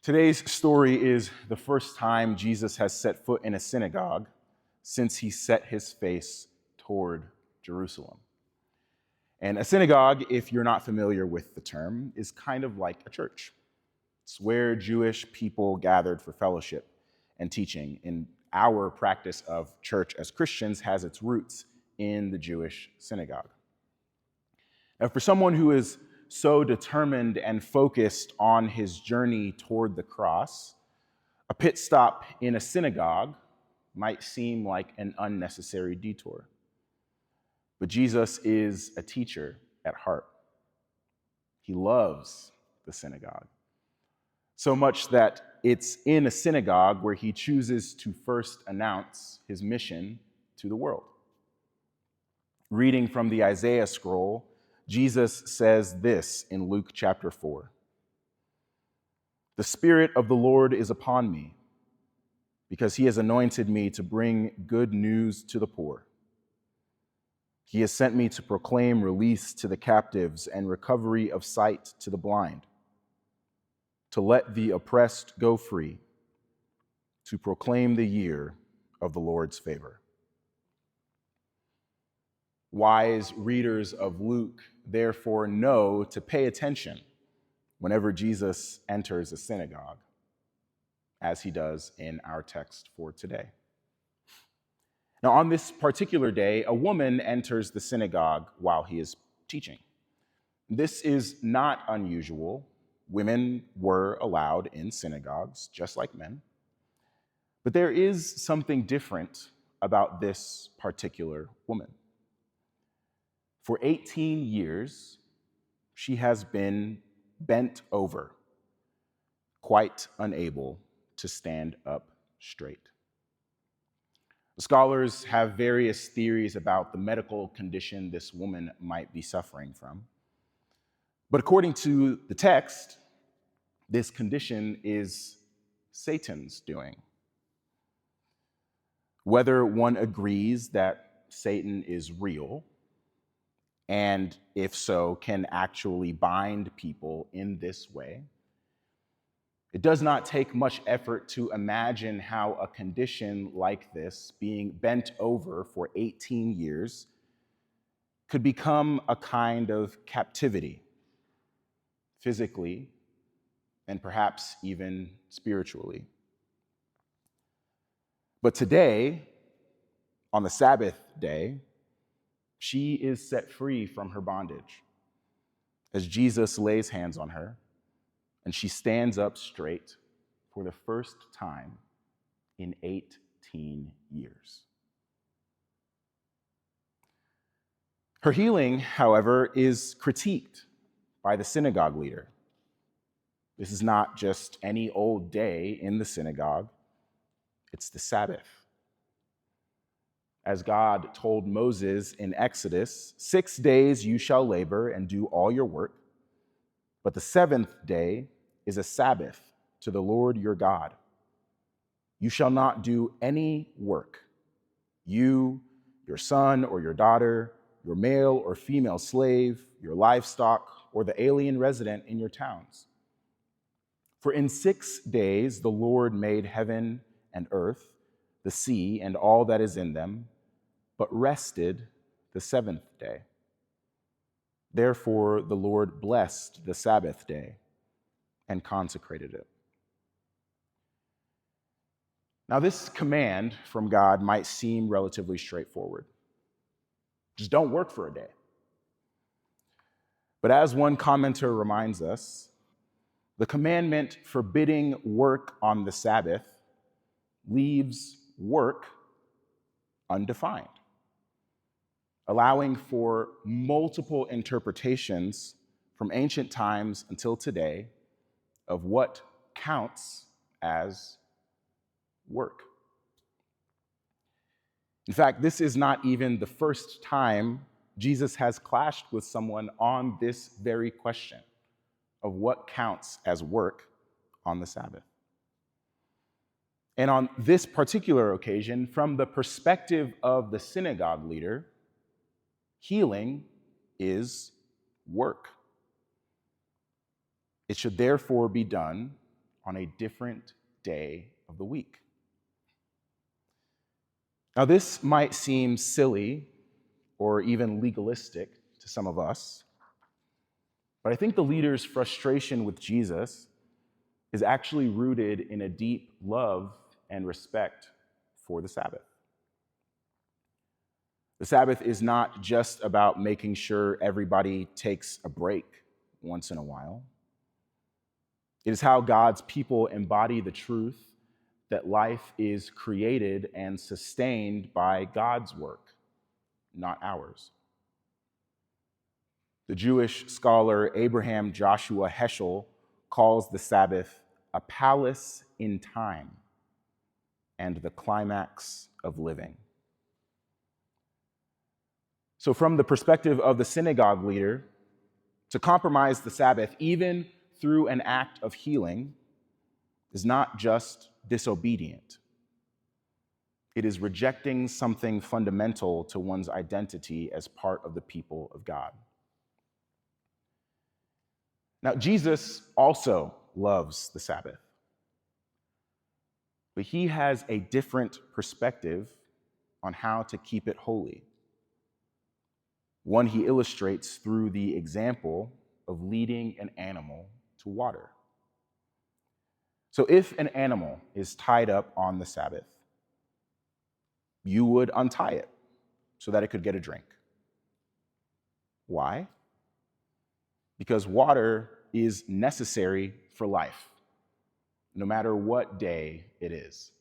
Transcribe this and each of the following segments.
Today's story is the first time Jesus has set foot in a synagogue since he set his face toward Jerusalem. And a synagogue, if you're not familiar with the term, is kind of like a church. It's where Jewish people gathered for fellowship and teaching. And our practice of church as Christians has its roots in the Jewish synagogue. Now, for someone who is so determined and focused on his journey toward the cross, a pit stop in a synagogue might seem like an unnecessary detour. But Jesus is a teacher at heart. He loves the synagogue, so much that it's in a synagogue where he chooses to first announce his mission to the world. Reading from the Isaiah scroll, Jesus says this in Luke chapter 4. "The Spirit of the Lord is upon me, because he has anointed me to bring good news to the poor. He has sent me to proclaim release to the captives and recovery of sight to the blind, to let the oppressed go free, to proclaim the year of the Lord's favor." Wise readers of Luke therefore know to pay attention whenever Jesus enters a synagogue, as he does in our text for today. Now, on this particular day, a woman enters the synagogue while he is teaching. This is not unusual. Women were allowed in synagogues, just like men. But there is something different about this particular woman. For 18 years, she has been bent over, quite unable to stand up straight. Scholars have various theories about the medical condition this woman might be suffering from. But according to the text, this condition is Satan's doing. Whether one agrees that Satan is real, and if so, can actually bind people in this way, it does not take much effort to imagine how a condition like this, being bent over for 18 years, could become a kind of captivity, physically and perhaps even spiritually. But today, on the Sabbath day, she is set free from her bondage as Jesus lays hands on her, and she stands up straight for the first time in 18 years. Her healing, however, is critiqued by the synagogue leader. This is not just any old day in the synagogue, it's the Sabbath. As God told Moses in Exodus, 6 days you shall labor and do all your work, but the seventh day is a Sabbath to the Lord your God. You shall not do any work, you, your son or your daughter, your male or female slave, your livestock, or the alien resident in your towns. For in 6 days the Lord made heaven and earth, the sea, and all that is in them, but rested the seventh day. Therefore, the Lord blessed the Sabbath day and consecrated it. Now, this command from God might seem relatively straightforward. Just don't work for a day. But as one commenter reminds us, the commandment forbidding work on the Sabbath leaves work undefined, allowing for multiple interpretations from ancient times until today of what counts as work. In fact, this is not even the first time Jesus has clashed with someone on this very question of what counts as work on the Sabbath. And on this particular occasion, from the perspective of the synagogue leader, healing is work. It should therefore be done on a different day of the week. Now, this might seem silly or even legalistic to some of us, but I think the leader's frustration with Jesus is actually rooted in a deep love and respect for the Sabbath. The Sabbath is not just about making sure everybody takes a break once in a while. It is how God's people embody the truth that life is created and sustained by God's work, not ours. The Jewish scholar Abraham Joshua Heschel calls the Sabbath a palace in time and the climax of living. So from the perspective of the synagogue leader, to compromise the Sabbath, even through an act of healing, is not just disobedient. It is rejecting something fundamental to one's identity as part of the people of God. Now, Jesus also loves the Sabbath, but he has a different perspective on how to keep it holy. One he illustrates through the example of leading an animal to water. So if an animal is tied up on the Sabbath, you would untie it so that it could get a drink. Why? Because water is necessary for life, no matter what day it is,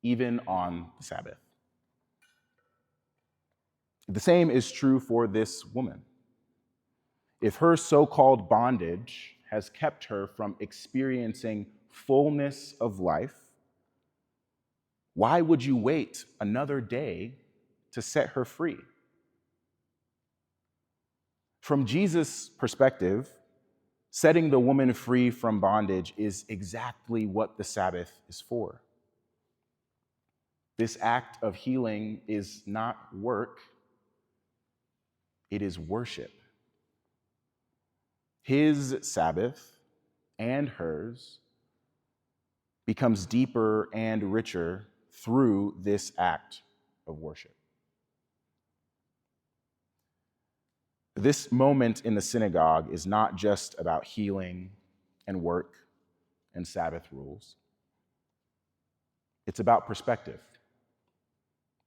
even on the Sabbath. The same is true for this woman. If her so-called bondage has kept her from experiencing fullness of life, why would you wait another day to set her free? From Jesus' perspective, setting the woman free from bondage is exactly what the Sabbath is for. This act of healing is not work, it is worship. His Sabbath and hers becomes deeper and richer through this act of worship. This moment in the synagogue is not just about healing and work and Sabbath rules. It's about perspective,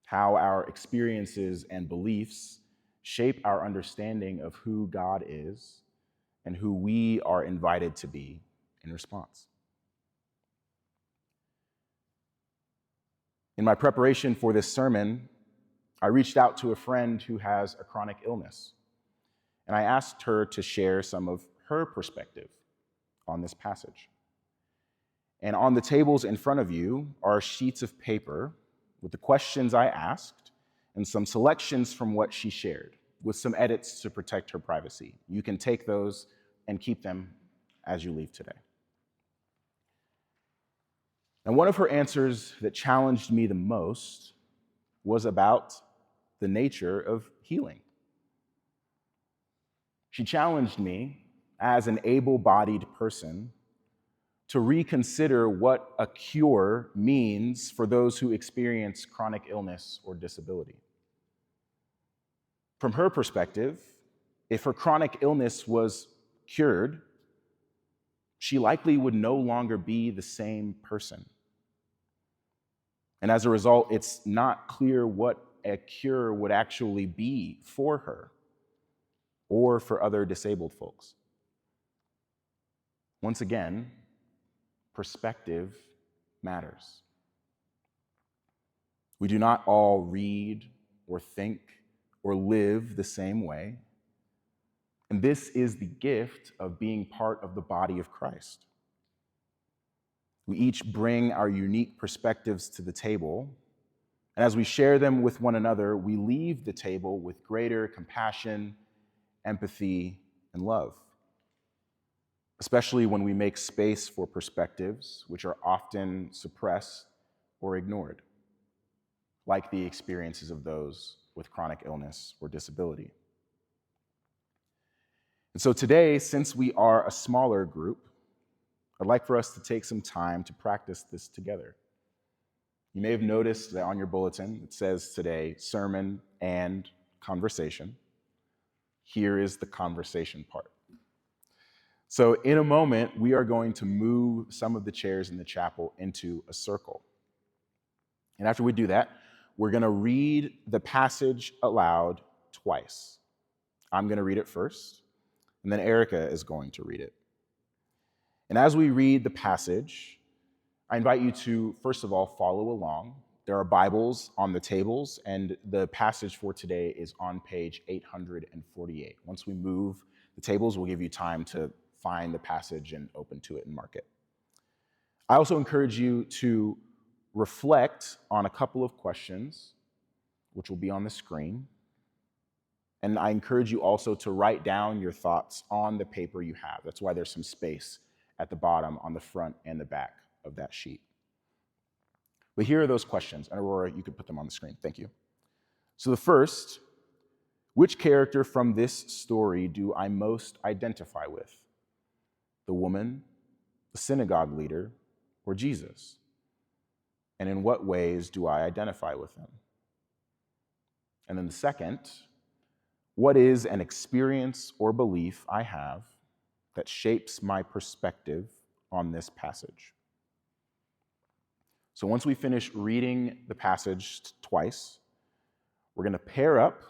how our experiences and beliefs shape our understanding of who God is and who we are invited to be in response. In my preparation for this sermon, I reached out to a friend who has a chronic illness, and I asked her to share some of her perspective on this passage. And on the tables in front of you are sheets of paper with the questions I asked and some selections from what she shared, with some edits to protect her privacy. You can take those and keep them as you leave today. And one of her answers that challenged me the most was about the nature of healing. She challenged me as an able-bodied person to reconsider what a cure means for those who experience chronic illness or disability. From her perspective, if her chronic illness was cured, she likely would no longer be the same person. And as a result, it's not clear what a cure would actually be for her or for other disabled folks. Once again, perspective matters. We do not all read or think or live the same way. And this is the gift of being part of the body of Christ. We each bring our unique perspectives to the table, and as we share them with one another, we leave the table with greater compassion, empathy, and love, especially when we make space for perspectives which are often suppressed or ignored, like the experiences of those with chronic illness or disability. And so today, since we are a smaller group, I'd like for us to take some time to practice this together. You may have noticed that on your bulletin it says today, sermon and conversation. Here is the conversation part. So in a moment, we are going to move some of the chairs in the chapel into a circle. And after we do that, we're going to read the passage aloud twice. I'm going to read it first, and then Erica is going to read it. And as we read the passage, I invite you to, first of all, follow along. There are Bibles on the tables, and the passage for today is on page 848. Once we move the tables, we'll give you time to find the passage and open to it and mark it. I also encourage you to reflect on a couple of questions, which will be on the screen. And I encourage you also to write down your thoughts on the paper you have. That's why there's some space at the bottom, on the front and the back of that sheet. But here are those questions. And Aurora, you could put them on the screen. Thank you. So the first, which character from this story do I most identify with? The woman, the synagogue leader, or Jesus? And in what ways do I identify with him? And then the second, what is an experience or belief I have that shapes my perspective on this passage? So once we finish reading the passage twice, we're going to pair up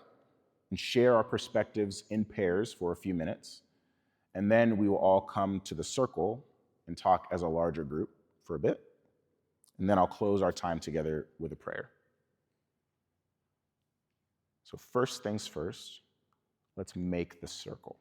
and share our perspectives in pairs for a few minutes, and then we will all come to the circle and talk as a larger group for a bit, and then I'll close our time together with a prayer. So first things first, let's make the circle.